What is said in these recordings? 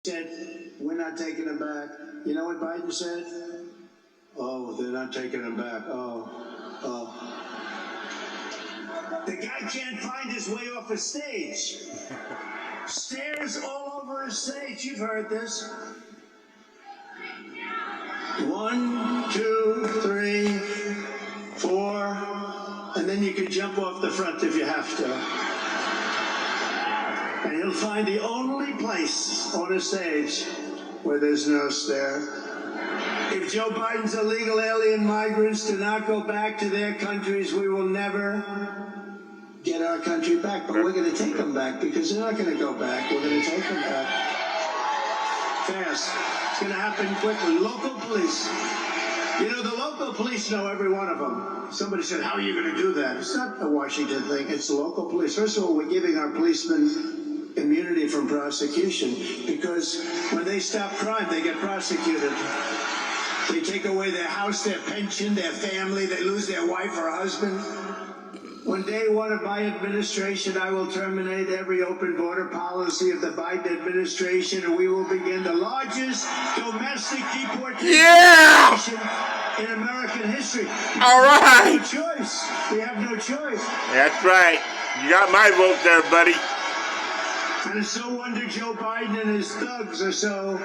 said, we're not taking them back. You know what Biden said? Oh, they're not taking them back. Oh. The guy can't find his way off a stage. Stairs all over a stage. You've heard this. 1, 2, 3, 4, and then you can jump off the front if you have to. And he'll find the only place on a stage where there's no stair. If Joe Biden's illegal alien migrants do not go back to their countries, we will never get our country back. But we're going to take them back because they're not going to go back. We're going to take them back. Fast. It's going to happen quickly. Local police. You know, the local police know every one of them. Somebody said, how are you going to do that? It's not a Washington thing. It's the local police. First of all, we're giving our policemen immunity from prosecution because when they stop crime, they get prosecuted. They take away their house, their pension, their family. They lose their wife or husband. On day one of my administration, I will terminate every open border policy of the Biden administration, and we will begin the largest domestic deportation in American history. All right. We have no choice. We have no choice. That's right. You got my vote there, buddy. And it's no wonder Joe Biden and his thugs are so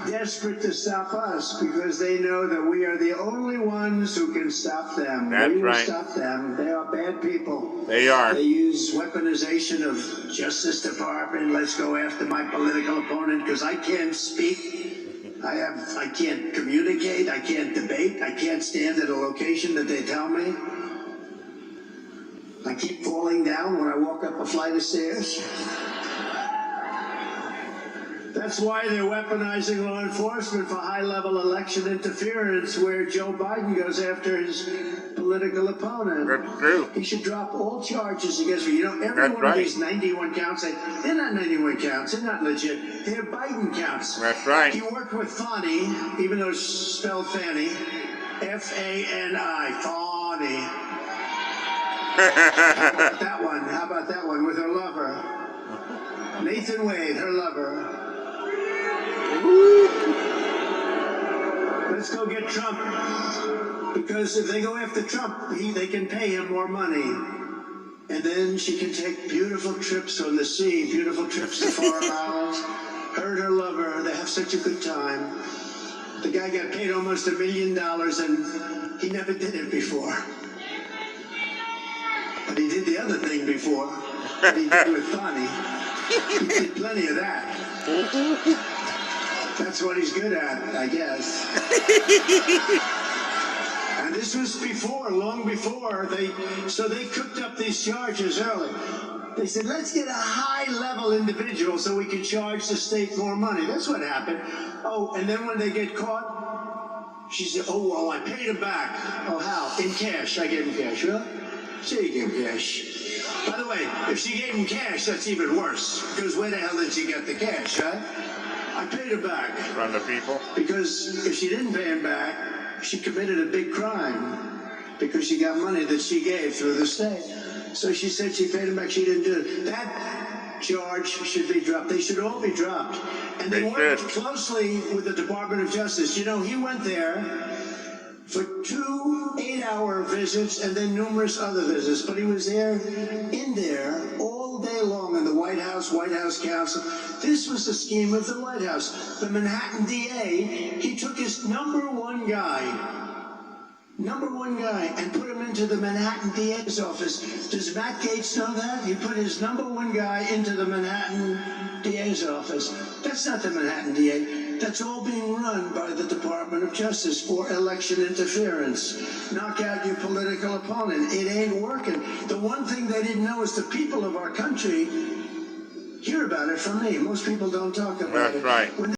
desperate to stop us because they know that we are the only ones who can stop them. That's we will right. stop them. They are bad people. They are. They use weaponization of Justice Department. Let's go after my political opponent because I can't speak. I can't communicate. I can't debate. I can't stand at a location that they tell me. I keep falling down when I walk up a flight of stairs. That's why they're weaponizing law enforcement for high-level election interference where Joe Biden goes after his political opponent. That's true. He should drop all charges against me. You know, every one of these 91 counts, they're not 91 counts. They're not legit. They're Biden counts. That's right. He worked with Fani, even though it's spelled Fanny. F-A-N-I, Fani. How about that one with her lover? Nathan Wade, her lover. Let's go get Trump. Because if they go after Trump, they can pay him more money. And then she can take beautiful trips on the sea, beautiful trips to foreign islands. Her and her lover, they have such a good time. The guy got paid almost $1 million and he never did it before. But he did the other thing before. That he did with Fani. He did plenty of that. That's what he's good at, I guess. And this was before, long before, they cooked up these charges early. They said, let's get a high-level individual so we can charge the state more money. That's what happened. Oh, and then when they get caught, she said, oh, well, I paid him back. Oh, how? In cash. I gave him cash. Really? She gave him cash. By the way, if she gave him cash, that's even worse. Because where the hell did she get the cash, right? I paid her back. From the people? Because if she didn't pay him back, she committed a big crime. Because she got money that she gave through the state. So she said she paid him back. She didn't do it. That charge should be dropped. They should all be dropped. And they worked closely with the Department of Justice. You know, he went there for 2 8-hour visits and then numerous other visits. But he was there, in there, all day long in the White House Counsel. This was the scheme of the White House. The Manhattan DA, he took his number one guy, and put him into the Manhattan DA's office. Does Matt Gaetz know that? He put his number one guy into the Manhattan DA's office. That's not the Manhattan DA. That's all being run by the Department of Justice for election interference. Knock out your political opponent. It ain't working. The one thing they didn't know is the people of our country hear about it from me. Most people don't talk about it. That's right.